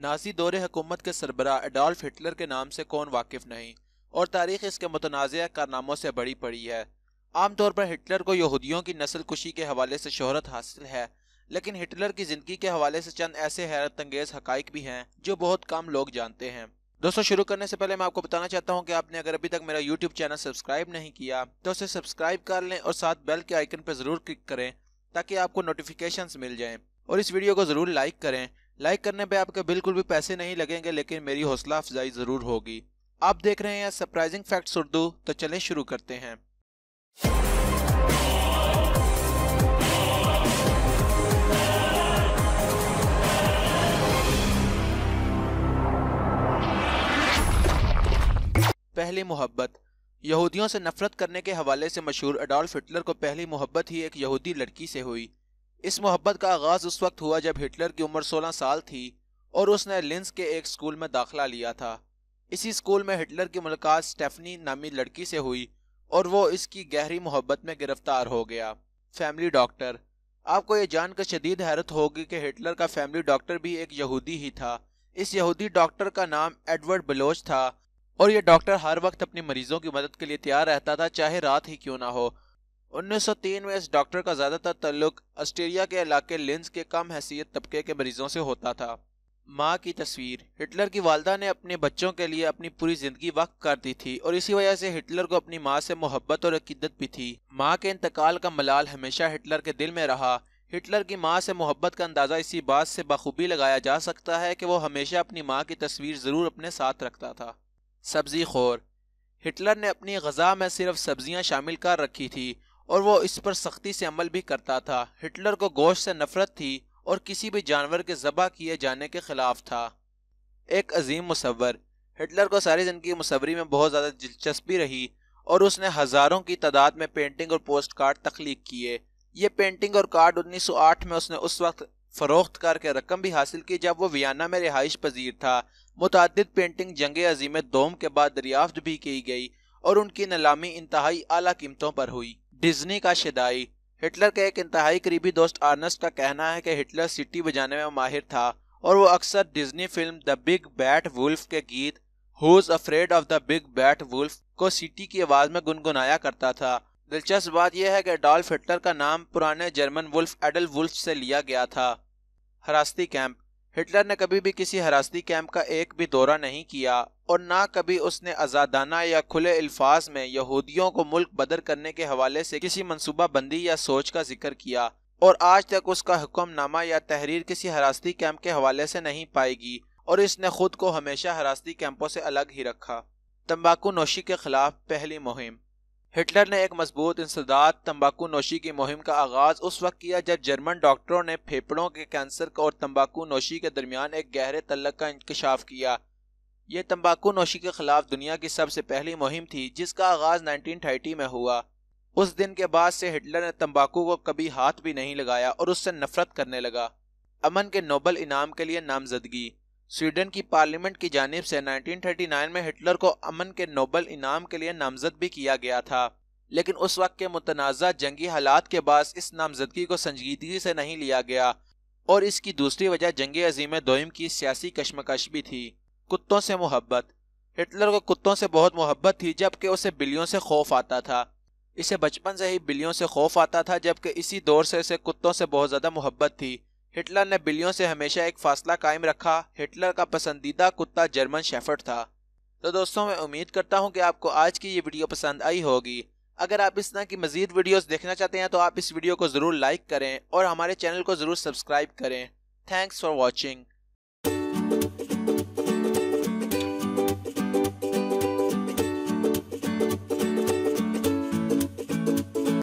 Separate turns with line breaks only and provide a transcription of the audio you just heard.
Nazi دور حکومت کے سربراہ ایڈولف ہٹلر کے نام سے کون واقف نہیں، اور تاریخ اس کے متنازع کارناموں سے بڑی پڑی ہے۔ عام طور پر ہٹلر کو یہودیوں کی نسل کشی کے حوالے سے شہرت حاصل ہے، لیکن ہٹلر کی زندگی کے حوالے سے چند ایسے حیرت انگیز حقائق بھی ہیں جو بہت کم لوگ جانتے ہیں۔ دوستو، شروع کرنے سے پہلے میں آپ کو بتانا چاہتا ہوں کہ آپ نے اگر ابھی تک میرا یوٹیوب چینل سبسکرائب نہیں کیا تو اسے سبسکرائب کر لیں اور ساتھ بیل کے آئیکن پر ضرور کلک کریں تاکہ آپ کو نوٹیفیکیشنز مل جائیں، اور اس ویڈیو کو ضرور لائک کریں۔ لائک کرنے پہ آپ کے بالکل بھی پیسے نہیں لگیں گے، لیکن میری حوصلہ افزائی ضرور ہوگی۔ آپ دیکھ رہے ہیں سرپرائزنگ فیکٹس اردو، تو چلیں شروع کرتے ہیں۔ پہلی محبت۔ یہودیوں سے نفرت کرنے کے حوالے سے مشہور ایڈولف ہٹلر کو پہلی محبت ہی ایک یہودی لڑکی سے ہوئی۔ اس محبت کا آغاز اس وقت ہوا جب ہٹلر کی عمر 16 سال تھی اور اس نے لینز کے ایک سکول میں داخلہ لیا تھا۔ اسی سکول میں ہٹلر کی ملاقات سٹیفنی نامی لڑکی سے ہوئی اور وہ اس کی گہری محبت میں گرفتار ہو گیا۔ Family doctor. آپ کو یہ جان کر شدید حیرت ہوگی کہ ہٹلر کا فیملی ڈاکٹر بھی ایک یہودی ہی تھا۔ اس یہودی ڈاکٹر کا نام ایڈورڈ بلوچ تھا، اور یہ ڈاکٹر ہر وقت اپنی مریضوں کی مدد کے لیے تیار رہتا تھا، چاہے رات ہی کیوں نہ ہو۔ 1903 میں اس ڈاکٹر کا زیادہ تر تعلق آسٹریا کے علاقے لینز کے کم حیثیت طبقے کے مریضوں سے ہوتا تھا۔ ماں کی تصویر۔ ہٹلر کی والدہ نے اپنے بچوں کے لیے اپنی پوری زندگی وقف کر دی تھی، اور اسی وجہ سے ہٹلر کو اپنی ماں سے محبت اور عقیدت بھی تھی۔ ماں کے انتقال کا ملال ہمیشہ ہٹلر کے دل میں رہا۔ ہٹلر کی ماں سے محبت کا اندازہ اسی بات سے بخوبی لگایا جا سکتا ہے کہ وہ ہمیشہ اپنی ماں کی تصویر ضرور اپنے ساتھ رکھتا تھا۔ سبزی خور۔ ہٹلر نے اپنی غذا میں صرف سبزیاں شامل کر رکھی تھی، اور وہ اس پر سختی سے عمل بھی کرتا تھا۔ ہٹلر کو گوشت سے نفرت تھی اور کسی بھی جانور کے ذبح کیے جانے کے خلاف تھا۔ ایک عظیم مصور۔ ہٹلر کو ساری زندگی مصوری میں بہت زیادہ دلچسپی رہی، اور اس نے ہزاروں کی تعداد میں پینٹنگ اور پوسٹ کارڈ تخلیق کیے۔ یہ پینٹنگ اور کارڈ 1908 میں اس نے اس وقت فروخت کر کے رقم بھی حاصل کی جب وہ ویانا میں رہائش پذیر تھا۔ متعدد پینٹنگ جنگ عظیم دوم کے بعد دریافت بھی کی گئی، اور ان کی نیلامی انتہائی اعلیٰ قیمتوں پر ہوئی۔ ڈزنی کا شدائی۔ ہٹلر کے ایک انتہائی قریبی دوست آرنسٹ کا کہنا ہے کہ ہٹلر سیٹی بجانے میں ماہر تھا، اور وہ اکثر Disney film the big bad wolf کے گیت who's afraid of the big bad wolf کو سیٹی کی آواز میں گنگنایا کرتا تھا۔ دلچسپ بات یہ ہے کہ ایڈولف ہٹلر کا نام پرانے جرمن وولف ایڈل وولف سے لیا گیا تھا۔ حراستی کیمپ۔ ہٹلر نے کبھی بھی کسی حراستی کیمپ کا ایک بھی دورہ نہیں کیا، اور نہ کبھی اس نے آزادانہ یا کھلے الفاظ میں یہودیوں کو ملک بدر کرنے کے حوالے سے کسی منصوبہ بندی یا سوچ کا ذکر کیا، اور آج تک اس کا حکم نامہ یا تحریر کسی حراستی کیمپ کے حوالے سے نہیں پائے گی، اور اس نے خود کو ہمیشہ حراستی کیمپوں سے الگ ہی رکھا۔ تمباکو نوشی کے خلاف پہلی مہم۔ ہٹلر نے ایک مضبوط انسداد تمباکو نوشی کی مہم کا آغاز اس وقت کیا جب جرمن ڈاکٹروں نے پھیپھڑوں کے کینسر اور تمباکو نوشی کے درمیان ایک گہرے تعلق کا انکشاف کیا۔ یہ تمباکو نوشی کے خلاف دنیا کی سب سے پہلی مہم تھی، جس کا آغاز 1930 میں ہوا۔ اس دن کے بعد سے ہٹلر نے تمباکو کو کبھی ہاتھ بھی نہیں لگایا اور اس سے نفرت کرنے لگا۔ امن کے نوبل انعام کے لیے نامزدگی۔ سویڈن کی پارلیمنٹ کی جانب سے 1939 میں ہٹلر کو امن کے نوبل انعام کے لیے نامزد بھی کیا گیا تھا، لیکن اس وقت کے متنازع جنگی حالات کے باعث اس نامزدگی کو سنجیدگی سے نہیں لیا گیا، اور اس کی دوسری وجہ جنگ عظیم دوم کی سیاسی کشمکش بھی تھی۔ کتوں سے محبت۔ ہٹلر کو کتوں سے بہت محبت تھی، جبکہ اسے بلیوں سے خوف آتا تھا۔ اسے بچپن سے ہی بلیوں سے خوف آتا تھا، جبکہ اسی دور سے اسے کتوں سے بہت زیادہ محبت تھی۔ ہٹلر نے بلیوں سے ہمیشہ ایک فاصلہ قائم رکھا۔ ہٹلر کا پسندیدہ کتا جرمن شیفرڈ تھا۔ تو دوستوں، میں امید کرتا ہوں کہ آپ کو آج کی یہ ویڈیو پسند آئی ہوگی۔ اگر آپ اس طرح کی مزید ویڈیوز دیکھنا چاہتے ہیں تو آپ اس ویڈیو کو ضرور لائک کریں اور ہمارے چینل کو ضرور سبسکرائب کریں۔ Thanks for watching.